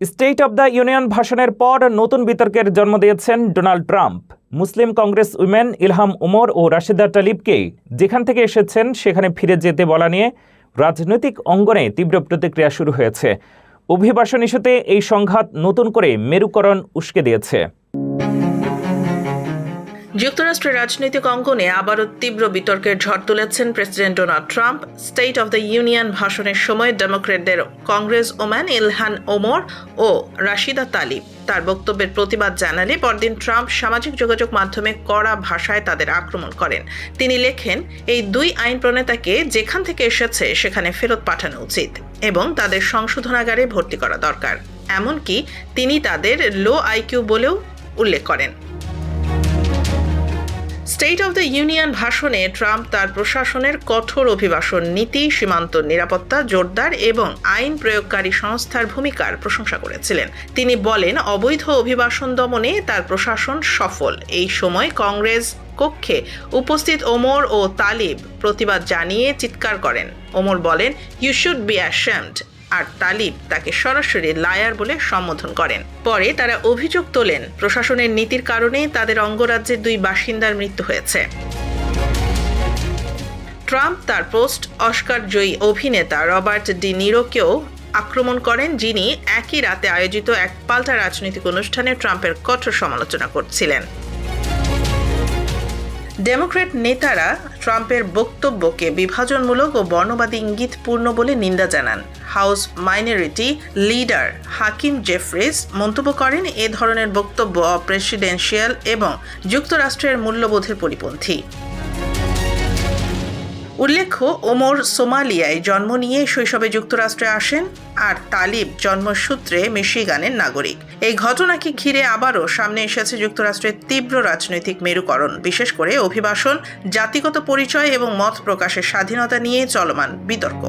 State of the union ভাষণের পর নতুন বিতর্কের জন্ম দিয়েছেন ডোনাল্ড ট্রাম্প। মুসলিম কংগ্রেস উইমেন ইলহাম ওমর ও রাশিদা তালিবকে যেখান থেকে এসেছেন সেখানে ফিরে যেতে বলা নিয়ে রাজনৈতিক অঙ্গনে তীব্র প্রতিক্রিয়া শুরু হয়েছে। অভিবাসন ইস্যুতে এই সংঘাত নতুন করে মেরুকরণ উস্কে দিয়েছে। যুক্তরাষ্ট্রের রাজনৈতিক অঙ্গনে আবারও তীব্র বিতর্কের ঝড় তুলেছেন president Donald Trump. State of the union ভাষণের সময় ডেমোক্র্যাটদের কংগ্রেস ওম্যান ইলহান ওমর ও রাশিদা তালিব তার বক্তব্যের প্রতিবাদ জানালে পরদিন ট্রাম্প সামাজিক যোগাযোগ মাধ্যমে কড়া ভাষায় তাদের আক্রমণ করেন। তিনি লেখেন, এই দুই আইন প্রণেতাকে যেখান থেকে এসেছে সেখানে ফেরত পাঠানো উচিত এবং তাদের সংশোধনাগারে ভর্তি করা দরকার। এমনকি তিনি তাদের লো আইকিউ বলেও উল্লেখ করেন। স্টেট অব দ্য ইউনিয়ন ভাষণে ট্রাম্প তার প্রশাসনের কঠোর অভিবাসন নীতি, সীমান্ত নিরাপত্তা জোরদার এবং আইন প্রয়োগকারী সংস্থার ভূমিকার প্রশংসা করেছিলেন। তিনি বলেন, অবৈধ অভিবাসন দমনে তার প্রশাসন সফল। এই সময় কংগ্রেস কক্ষে উপস্থিত ওমর ও তালিব প্রতিবাদ জানিয়ে চিৎকার করেন। ওমর বলেন, ইউ শুড বি অ্যাশেমড, আর তালিব তাকে সরাসরি লায়ার বলে সম্বোধন করেন। পরে তারা অভিযোগ তোলেন, প্রশাসনের নীতির কারণে তাদের অঙ্গরাজ্যের দুই বাসিন্দার মৃত্যু হয়েছে। ট্রাম্প তার পোস্ট অস্কার জয়ী অভিনেতা রবার্ট ডি নিরোকেও আক্রমণ করেন, যিনি একই রাতে আয়োজিত এক পাল্টা রাজনৈতিক অনুষ্ঠানে ট্রাম্পের কঠোর সমালোচনা করছিলেন। ডেমোক্র্যাট নেতারা ট্রাম্পের বক্তব্যকে বিভাজনমূলক ও বর্ণবাদী ইঙ্গিতপূর্ণ বলে নিন্দা জানান। হাউস মাইনরিটি লিডার হাকিম জেফ্রিস মন্তব্য করেন, এ ধরনের বক্তব্য অপ্রেসিডেন্সিয়াল এবং যুক্তরাষ্ট্রের মূল্যবোধের পরিপন্থী। উল্লেখ্য, ওমর সোমালিয়ায় জন্ম নিয়ে শৈশবে যুক্তরাষ্ট্রে আসেন, আর তালিব জন্মসূত্রে মিশিগানের নাগরিক। এই ঘটনাকে ঘিরে আবারও সামনে এসেছে যুক্তরাষ্ট্রের তীব্র রাজনৈতিক মেরুকরণ, বিশেষ করে অভিবাসন, জাতিগত পরিচয় এবং মত প্রকাশের স্বাধীনতা নিয়ে চলমান বিতর্ক।